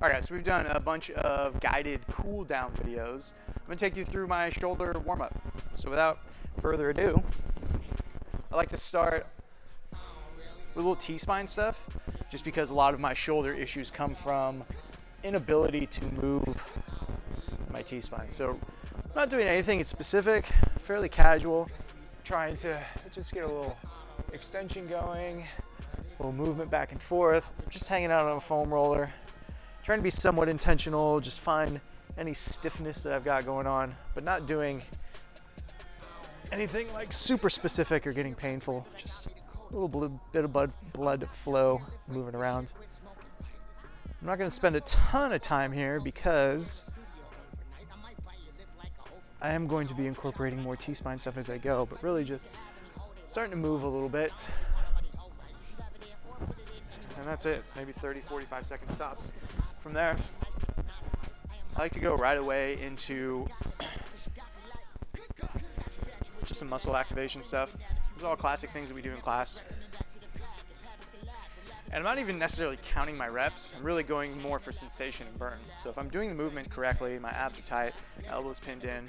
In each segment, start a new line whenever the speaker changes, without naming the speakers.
All right, so we've done a bunch of guided cool down videos. I'm gonna take you through my shoulder warm up. So without further ado, I like to start with a little T-spine stuff, just because a lot of my shoulder issues come from inability to move my T-spine. So I'm not doing anything specific, fairly casual, trying to just get a little extension going, a little movement back and forth, just hanging out on a foam roller. Trying to be somewhat intentional, just find any stiffness that I've got going on, but not doing anything like super specific or getting painful. Just a little bit of blood flow moving around. I'm not going to spend a ton of time here because I am going to be incorporating more T-spine stuff as I go, but really just starting to move a little bit. And that's it, maybe 30, 45 second stops. From there, I like to go right away into just some muscle activation stuff. These are all classic things that we do in class. And I'm not even necessarily counting my reps. I'm really going more for sensation and burn. So if I'm doing the movement correctly, my abs are tight, elbows pinned in,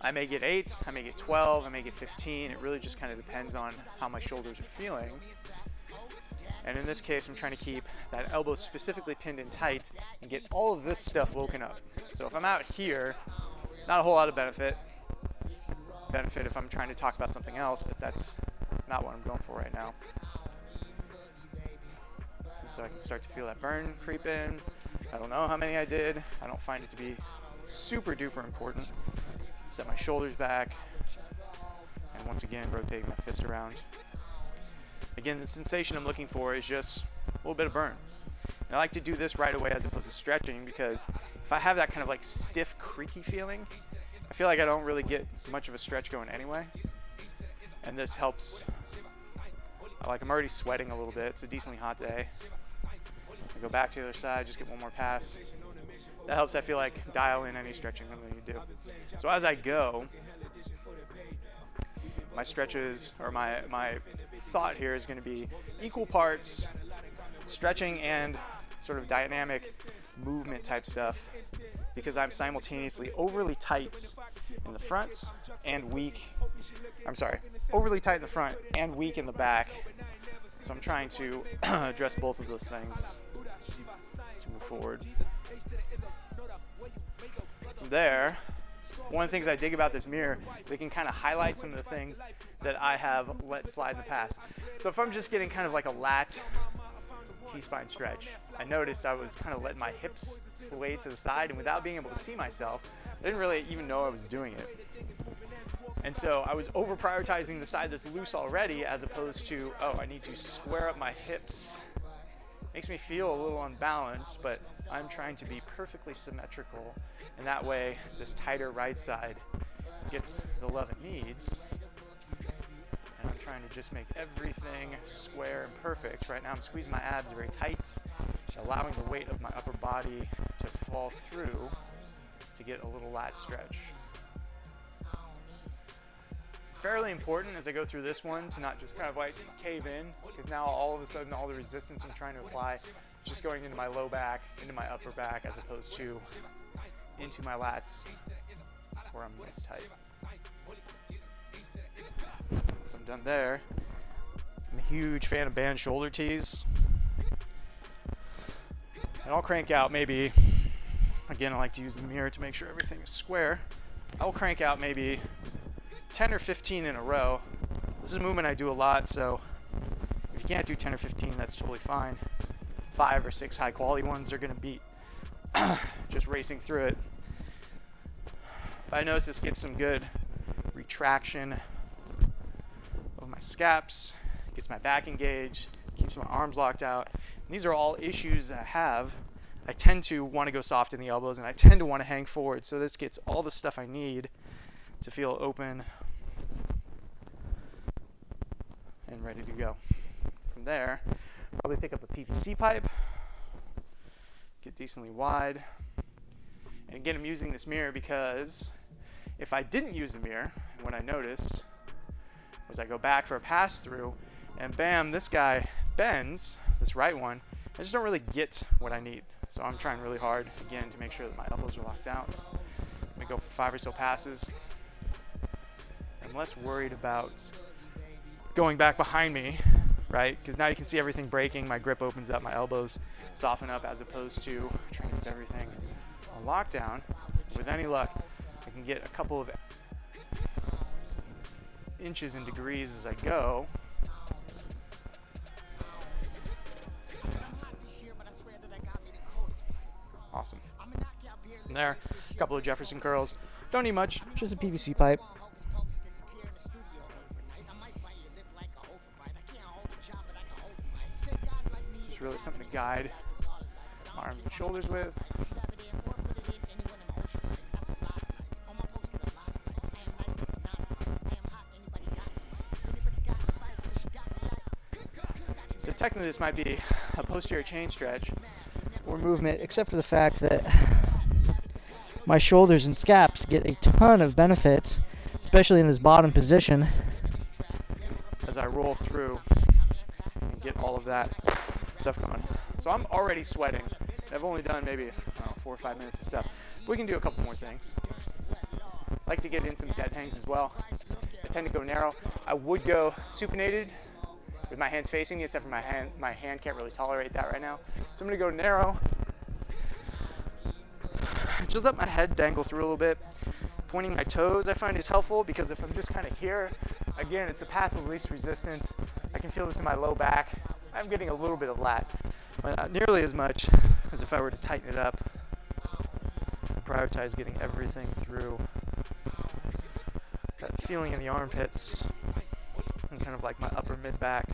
I may get 8, I may get 12, I may get 15. It really just kind of depends on how my shoulders are feeling. And in this case, I'm trying to keep that elbow specifically pinned in tight and get all of this stuff woken up. So if I'm out here, not a whole lot of benefit if I'm trying to talk about something else, but that's not what I'm going for right now. And so I can start to feel that burn creep in. I don't know how many I did. I don't find it to be super duper important. Set my shoulders back, and once again, rotating my fist around. Again, the sensation I'm looking for is just a little bit of burn. And I like to do this right away as opposed to stretching, because if I have that kind of like stiff, creaky feeling, I feel like I don't really get much of a stretch going anyway. And this helps. Like, I'm already sweating a little bit. It's a decently hot day. I go back to the other side, just get one more pass. That helps, I feel like, dial in any stretching that I need to do. So as I go, my stretches, or my thought here is going to be equal parts stretching and sort of dynamic movement type stuff, because I'm simultaneously overly tight in the front and weak. Overly tight in the front and weak in the back. So I'm trying to address both of those things to move forward. From there, one of the things I dig about this mirror, they can kind of highlight some of the things that I have let slide in the past. So if I'm just getting kind of like a lat T-spine stretch, I noticed I was kind of letting my hips sway to the side, and without being able to see myself, I didn't really even know I was doing it. And so I was over prioritizing the side that's loose already, as opposed to, oh, I need to square up my hips. Makes me feel a little unbalanced, but I'm trying to be perfectly symmetrical, and that way this tighter right side gets the love it needs. And I'm trying to just make everything square and perfect. Right now I'm squeezing my abs very tight, allowing the weight of my upper body to fall through to get a little lat stretch. Fairly important as I go through this one to not just kind of like cave in, because now all of a sudden all the resistance I'm trying to apply is just going into my low back, into my upper back, as opposed to into my lats where I'm most tight. So I'm done there. I'm a huge fan of band shoulder tees. And I'll crank out maybe, again, I like to use the mirror to make sure everything is square. I'll crank out maybe 10 or 15 in a row. This is a movement I do a lot, so if you can't do 10 or 15, that's totally fine. 5 or 6 high quality ones are gonna beat just racing through it. But I notice this gets some good retraction of my scaps, gets my back engaged, keeps my arms locked out. And these are all issues that I have. I tend to want to go soft in the elbows, and I tend to want to hang forward, so this gets all the stuff I need to feel open and ready to go. From there, probably pick up a PVC pipe, get decently wide. And again, I'm using this mirror because if I didn't use the mirror, what I noticed was I go back for a pass through, and bam, this guy bends, this right one. I just don't really get what I need. So I'm trying really hard, again, to make sure that my elbows are locked out. I'm gonna go for 5 or so passes. I'm less worried about going back behind me, right? Because now you can see everything breaking, my grip opens up, my elbows soften up, as opposed to trying to keep everything on lockdown. With any luck, I can get a couple of inches and degrees as I go. Awesome. From there, a couple of Jefferson curls. Don't need much, just a PVC pipe. Just really something to guide my arms and shoulders with. So technically this might be a posterior chain stretch or movement, except for the fact that my shoulders and scaps get a ton of benefit, especially in this bottom position, as I roll through and get all of that stuff going. So I'm already sweating. I've only done maybe 4 or 5 minutes of stuff. We can do a couple more things. I like to get in some dead hangs as well. I tend to go narrow. I would go supinated with my hands facing me, except for my hand can't really tolerate that right now. So I'm gonna go narrow. Just let my head dangle through a little bit. Pointing my toes I find is helpful, because if I'm just kind of here, again, it's a path of least resistance. I can feel this in my low back. I'm getting a little bit of lat, but not nearly as much as if I were to tighten it up. Prioritize getting everything through. That feeling in the armpits and kind of like my upper mid back.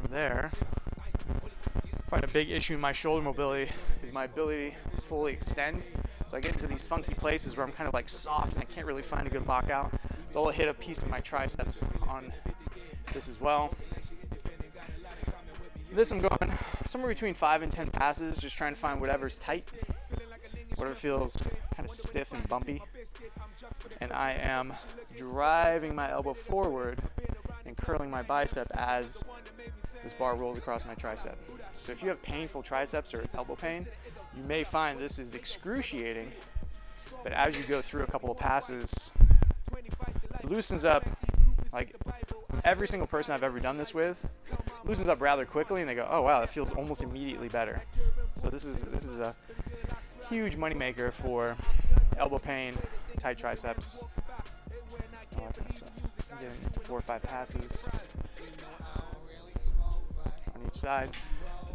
From there, I find a big issue in my shoulder mobility is my ability to fully extend. So I get into these funky places where I'm kind of like soft and I can't really find a good lockout. So I'll hit a piece of my triceps on this as well. This I'm going somewhere between 5 and 10 passes, just trying to find whatever's tight, whatever feels kind of stiff and bumpy. And I am driving my elbow forward and curling my bicep as this bar rolls across my tricep. So if you have painful triceps or elbow pain, you may find this is excruciating, but as you go through a couple of passes, it loosens up. Like every single person I've ever done this with loosens up rather quickly, and they go, oh wow, that feels almost immediately better. So this is a huge moneymaker for elbow pain, tight triceps, all that kind of stuff. So I'm getting 4 or 5 passes on each side.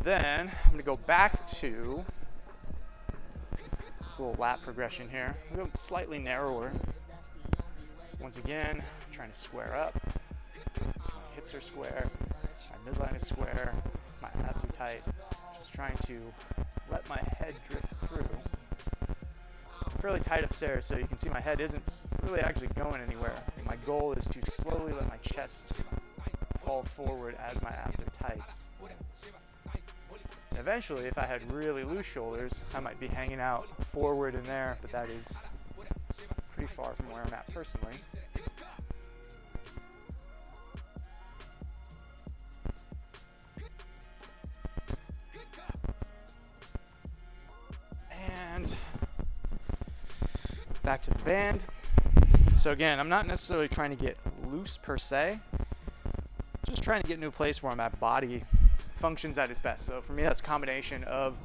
Then I'm gonna go back to this little lat progression here. I'm going slightly narrower. Once again, trying to square up. My hips are square, my midline is square, my abs are tight. Just trying to let my head drift through. I'm fairly tight upstairs, so you can see my head isn't really actually going anywhere. My goal is to slowly let my chest fall forward as my abs are tight. And eventually, if I had really loose shoulders, I might be hanging out forward in there, but that is pretty far from where I'm at personally. And back to the band. So again, I'm not necessarily trying to get loose per se, just trying to get into a place where my body functions at its best. So for me, that's a combination of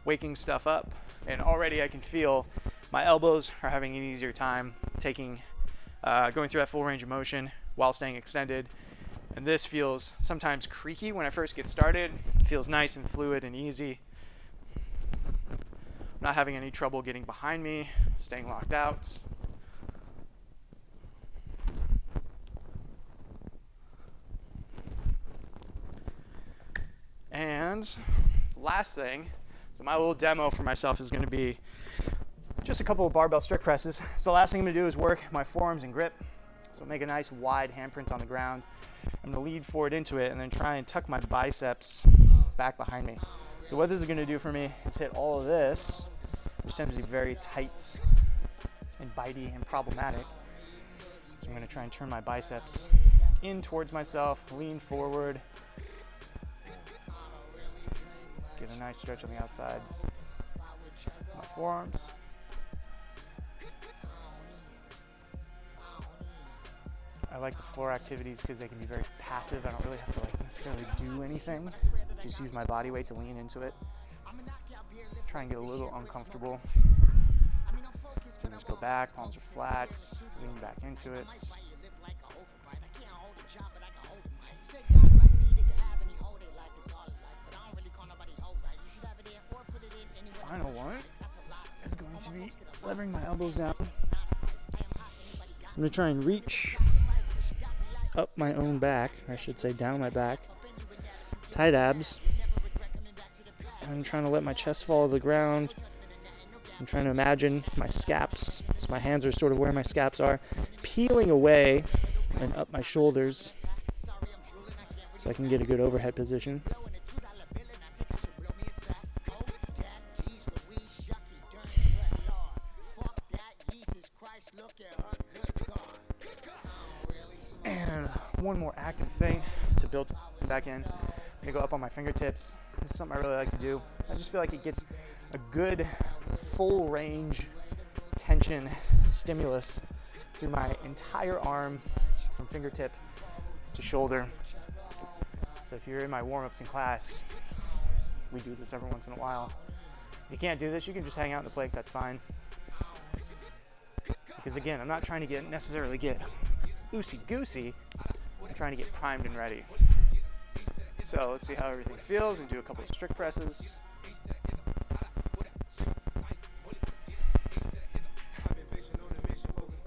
waking stuff up, and already I can feel my elbows are having an easier time going through that full range of motion while staying extended. And this feels sometimes creaky when I first get started. It feels nice and fluid and easy. I'm not having any trouble getting behind me, staying locked out. And last thing, so my little demo for myself is going to be just a couple of barbell strict presses. So the last thing I'm going to do is work my forearms and grip. So make a nice wide handprint on the ground. I'm going to lead forward into it and then try and tuck my biceps back behind me. So what this is going to do for me is hit all of this, which tends to be very tight and bitey and problematic. So I'm going to try and turn my biceps in towards myself, lean forward, get a nice stretch on the outsides of my forearms. I like the floor activities because they can be very passive. I don't really have to like necessarily do anything. Just use my body weight to lean into it. Try and get a little uncomfortable. Fingers go back, palms are flat, lean back into it. Final one is going to be levering my elbows down. I'm going to try and reach up my own back, I should say down my back. Tight abs. I'm trying to let my chest fall to the ground. I'm trying to imagine my scaps, so my hands are sort of where my scaps are, peeling away and up my shoulders so I can get a good overhead position. And one more active thing to build back in. I'm gonna go up on my fingertips. This is something I really like to do. I just feel like it gets a good full range tension stimulus through my entire arm from fingertip to shoulder. So if you're in my warm-ups in class, we do this every once in a while. If you can't do this, you can just hang out in the plank, that's fine. Because again, I'm not trying to necessarily get loosey-goosey, I'm trying to get primed and ready. So let's see how everything feels and do a couple of strict presses.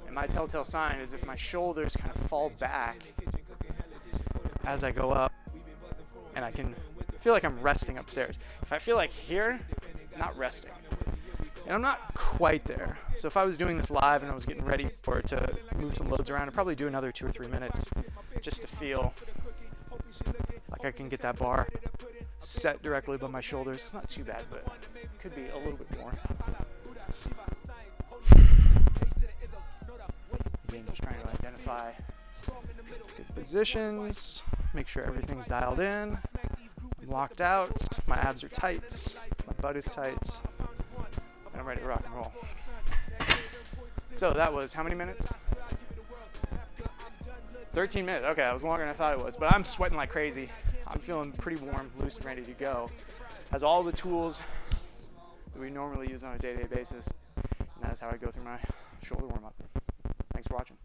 And my telltale sign is if my shoulders kind of fall back as I go up and I can feel like I'm resting upstairs. If I feel like here, not resting. And I'm not quite there. So if I was doing this live and I was getting ready for it to move some loads around, I'd probably do another 2 or 3 minutes just to feel like I can get that bar set directly above my shoulders. It's not too bad, but it could be a little bit more. Again, just trying to identify good positions, make sure everything's dialed in, I'm locked out, my abs are tight, my butt is tight, and I'm ready to rock and roll. So that was how many minutes? 13 minutes. Okay, that was longer than I thought it was, but I'm sweating like crazy. I'm feeling pretty warm, loose, and ready to go. Has all the tools that we normally use on a day-to-day basis, and that is how I go through my shoulder warm-up. Thanks for watching.